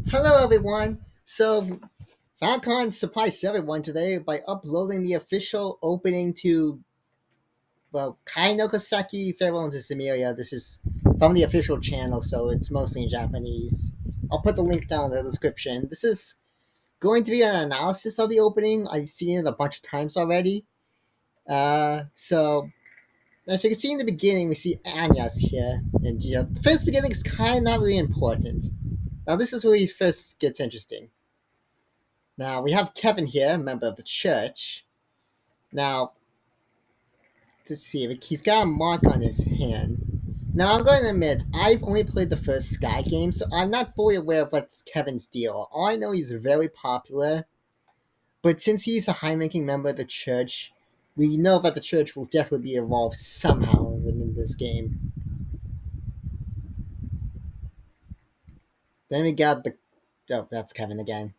Hello, everyone. So, Falcon surprised everyone today by uploading the official opening to, well, Kai no Kiseki, Farewell to Zemuria. This is from the official channel, so it's mostly in Japanese. I'll put the link down in the description. This is going to be an analysis of the opening. I've seen it a bunch of times already. So, as you can see in the beginning, we see Anya's here. And the first beginning is kind of not really important. Now, this is where it first gets interesting. Now we have Kevin here, a member of the church. Now, let's see, he's got a mark on his hand. Now I'm going to admit, I've only played the first Sky game, so I'm not fully aware of what's Kevin's deal. All I know he's very popular, but since he's a high-ranking member of the church, we know that the church will definitely be involved somehow within this game. Then we got the... Oh, that's Kevin again.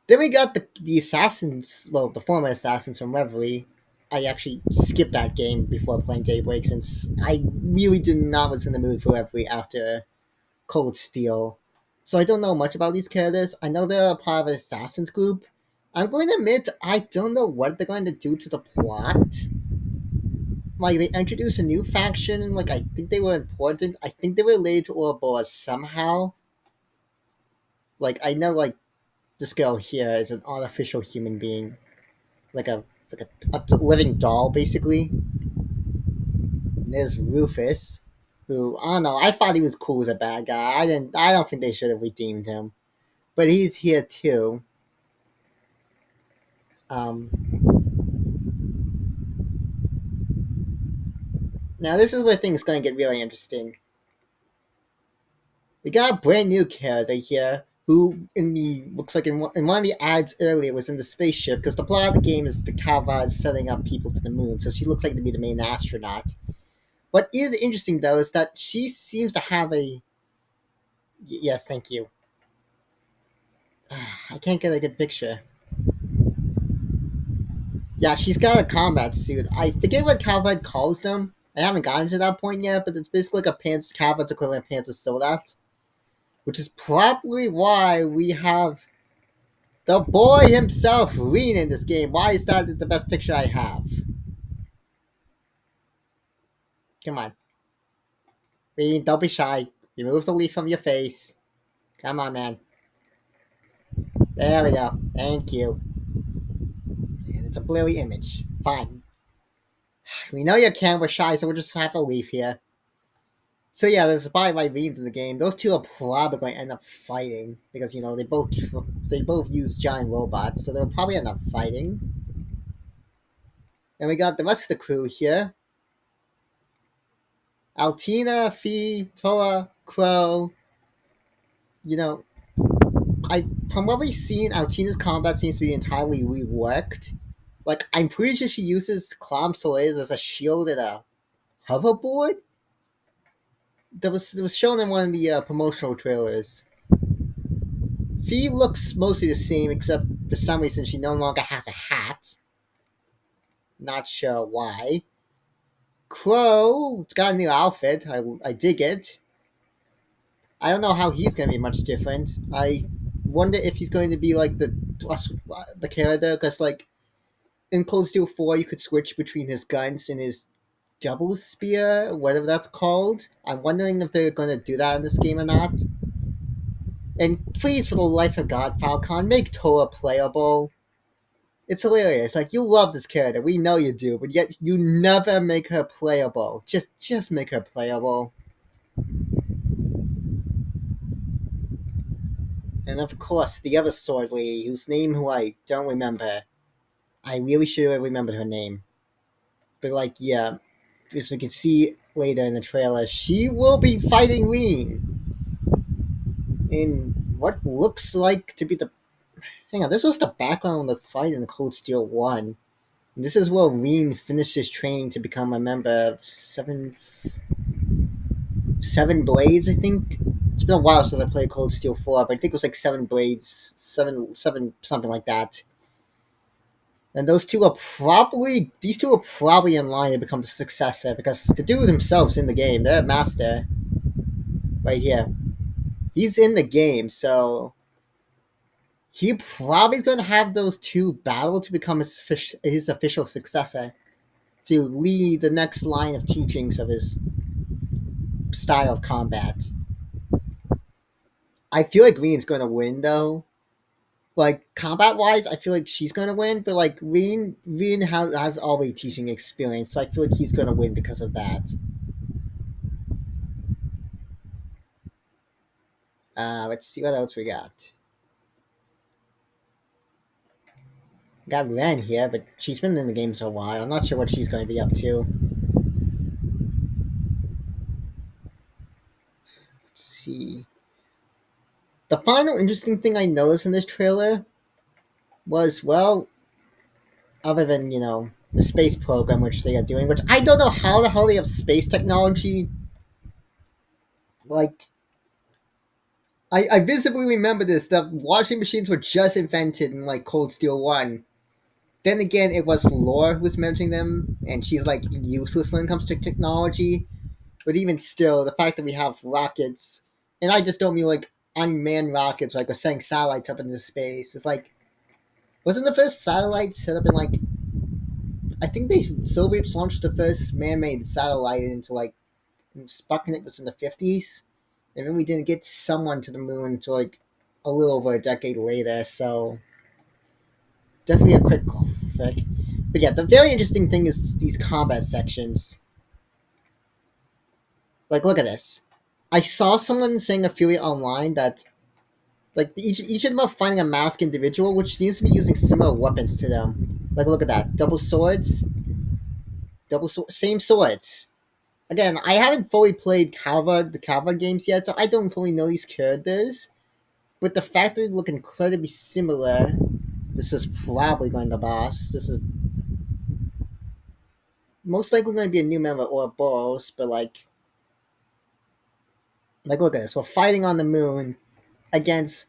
Then we got the assassins, well, the former assassins from Reverie. I actually skipped that game before playing Daybreak since I really did not was in the mood for Reverie after Cold Steel. So I don't know much about these characters. I know they're a part of an assassins group. I'm going to admit I don't know what they're going to do to the plot. Like they introduced a new faction, like I think they were important. I think they were related to Ouroboros somehow. Like I know like this girl here is an artificial human being, like a living doll, basically. And there's Rufus, who I don't know. I thought he was cool as a bad guy. I didn't. I don't think they should have redeemed him, but he's here too. Um, Now this is where things going to get really interesting. We got a brand new character here who in the looks like in one of the ads earlier was in the spaceship because the plot of the game is the Kava is setting up people to the moon, so she looks like to be the main astronaut. What is interesting though is that she seems to have a yes, thank you. I can't get a good picture. Yeah, she's got a combat suit. I forget what Calvin calls them. I haven't gotten to that point yet, but it's basically like a pants Calvin's equivalent pants of Soldat, which is probably why we have the boy himself Reen in this game. Why is that the best picture I have? Come on. Reen, don't be shy. Remove the leaf from your face. Come on, man. There we go. Thank you. And it's a blurry image. Fine. We know you're camera shy, so we'll just have to leave here. So yeah, there's probably my Veens in the game. Those two are probably going to end up fighting because you know they both use giant robots, so they'll probably end up fighting. And we got the rest of the crew here: Altina, Fee, Tora, Crow. You know, I from what we've seen, Altina's combat seems to be entirely reworked. Like I'm pretty sure she uses Clam Soleils as a shield and a hoverboard. That was shown in one of the promotional trailers. Fee looks mostly the same, except for some reason she no longer has a hat. Not sure why. Crow got a new outfit. I dig it. I don't know how he's going to be much different. I wonder if he's going to be like the character, because like in Cold Steel 4, you could switch between his guns and his double spear, whatever that's called. I'm wondering if they're going to do that in this game or not. And please, for the life of God, Falcon, make Toa playable. It's hilarious. Like you love this character, we know you do, but yet you never make her playable. Just make her playable. And of course, the other sword lady, whose name who I don't remember. I really should have remembered her name. But like, yeah, as we can see later in the trailer, she will be fighting Reen in what looks like to be the. Hang on, this was the background of the fight in the Cold Steel 1. And this is where Reen finished his training to become a member of Seven Blades, I think. It's been a while since I played Cold Steel 4, but I think it was like Seven Blades, seven, something like that. And these two are probably in line to become the successor, because the dude themselves in the game, they're a master. Right here. he's in the game, so he probably is going to have those two battle to become his official successor to lead the next line of teachings of his style of combat. I feel like Reen's going to win though. Like combat wise, I feel like she's going to win, but like Reen has already teaching experience, so I feel like he's going to win because of that. Let's see what else we got. Got Ren here, but she's been in the game for a while. I'm not sure what she's going to be up to. Let's see. The final interesting thing I noticed in this trailer was, well, other than, the space program which they are doing, which I don't know how the hell they have space technology. Like, I visibly remember this, that washing machines were just invented in, like, Cold Steel 1. Then again, it was Laura who was mentioning them, and she's, like, useless when it comes to technology. But even still, the fact that we have rockets, and I just don't mean, like, unmanned rockets, like, we're sending satellites up into space. It's like, wasn't the first satellite set up in, like, I think the Soviets launched the first man-made satellite into, like, Sputnik was in the 50s, and then we didn't get someone to the moon until, like, a little over a decade later, so definitely a quick flick. But yeah, the very interesting thing is these combat sections. Like, look at this. I saw someone saying a Fury online that, like, each of them are finding a masked individual, which seems to be using similar weapons to them. Like, look at that. Same swords. Again, I haven't fully played the Calva games yet, so I don't fully know these characters. But the fact that they look incredibly similar, this is probably going to boss. This is most likely going to be a new member or Boros, but like look at this. We're fighting on the moon against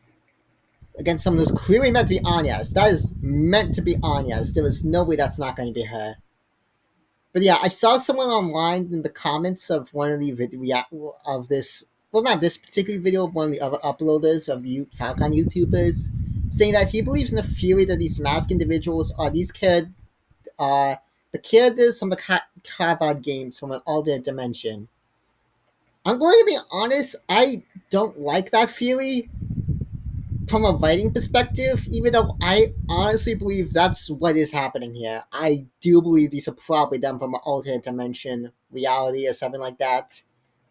someone who's clearly meant to be Anya's. That is meant to be Anya's. There is no way that's not going to be her. But yeah, I saw someone online in the comments of one of the of this. Well, not this particular video, but one of the other uploaders of Falcon YouTubers, saying that he believes in the theory that these masked individuals are the characters from the Kavad games from an alternate dimension. I'm going to be honest, I don't like that theory from a writing perspective, even though I honestly believe that's what is happening here. I do believe these are probably done from an alternate dimension reality or something like that.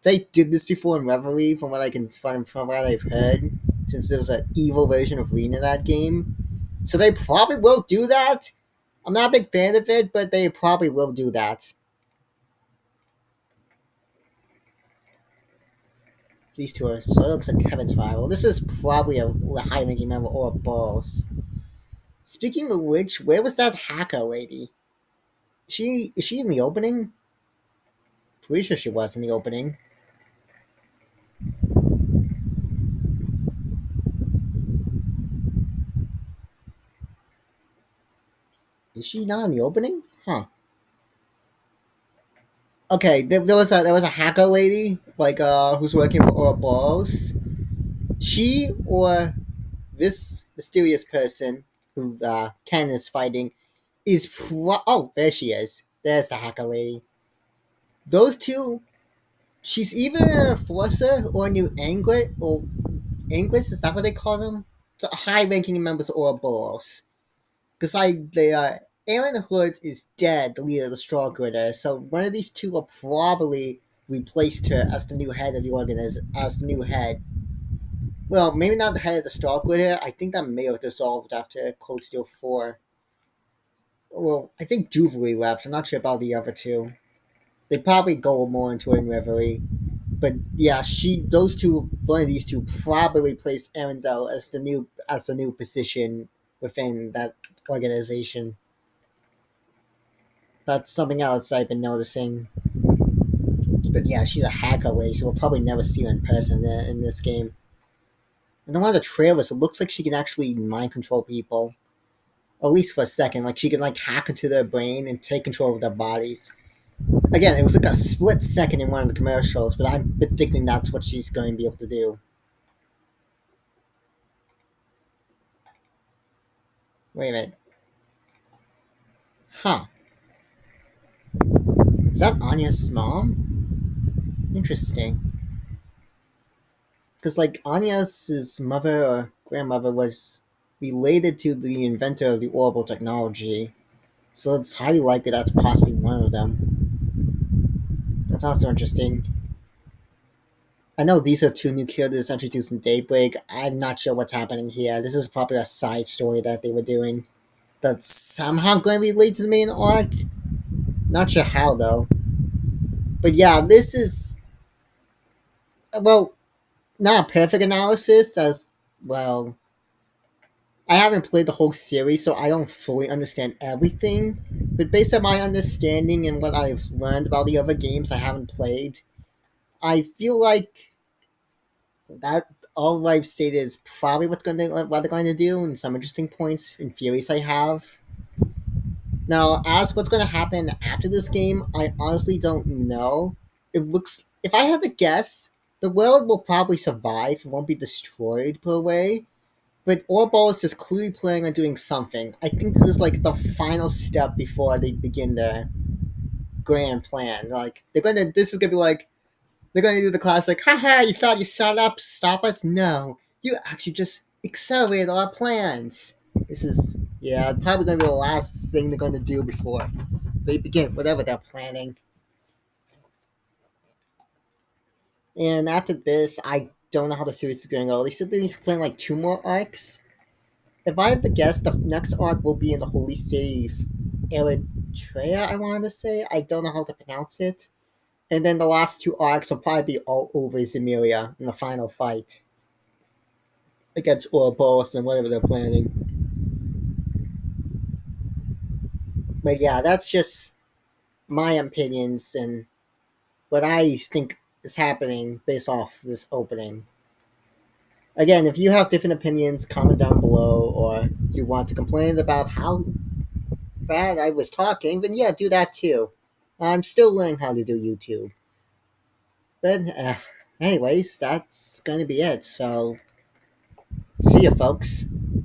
They did this before in Reverie, from what I can from what I've heard, since there was an evil version of Reen in that game. So they probably will do that. I'm not a big fan of it, but they probably will do that. These two are, so it looks like Kevin's rival. This is probably a high-ranking member or a boss. Speaking of which, where was that hacker lady? Is she in the opening? Pretty sure she was in the opening. Is she not in the opening? Huh. Okay, there was a hacker lady, like who's working for Ouroboros. She or this mysterious person who Ken is fighting oh, there she is. There's the hacker lady. Those two, she's either a Forcer or a new Anglet, or Anglers, is that what they call them? The high-ranking members of Ouroboros. Because Aaron Hood is dead, the leader of the Straw Gritter, so one of these two will probably replace her as the new head of the organization, as the new head. Well, maybe not the head of the Straw Gritter. I think that may have dissolved after Cold Steel 4. Well, I think Duvalie left. I'm not sure about the other two. They probably go more into it in Reverie. But yeah, one of these two probably replace Arendelle as the new position within that organization. That's something else I've been noticing. But yeah, she's a hacker lady, so we'll probably never see her in person in this game. And in one of the trailers, it looks like she can actually mind control people. Or at least for a second. Like she can hack into their brain and take control of their bodies. Again, it was like a split second in one of the commercials, but I'm predicting that's what she's going to be able to do. Wait a minute. Huh. Is that Anya's mom? Interesting. Because, like, Anya's mother or grandmother was related to the inventor of the orbital technology. So it's highly likely that's possibly one of them. That's also interesting. I know these are two new characters introduced in Daybreak. I'm not sure what's happening here. This is probably a side story that they were doing that's somehow going to be related to the main arc. Not sure how, though. But yeah, this is, well, not a perfect analysis, as, well, I haven't played the whole series, so I don't fully understand everything. But based on my understanding and what I've learned about the other games I haven't played, I feel like that all I've stated is probably what they're going to do, and some interesting points and theories I have. Now, as what's going to happen after this game, I honestly don't know. It looks, if I had to guess, the world will probably survive. It won't be destroyed per way. But Ouroboros is clearly planning on doing something. I think this is like the final step before they begin their grand plan. Like this is gonna be like they're gonna do the classic, haha, you thought you stop us? No. You actually just accelerated our plans. This is, yeah, probably gonna be the last thing they're gonna do before they begin whatever they're planning. And after this, I don't know how the series is gonna go. They said they're playing like two more arcs. If I have to guess, the next arc will be in the Holy City of Eritrea, I wanted to say. I don't know how to pronounce it. And then the last two arcs will probably be all over Zemuria in the final fight against Ouroboros and whatever they're planning. But yeah, that's just my opinions and what I think is happening based off this opening. Again, if you have different opinions, comment down below, or you want to complain about how bad I was talking, then yeah, do that too. I'm still learning how to do YouTube. But, anyways, that's gonna be it. So, see ya, folks.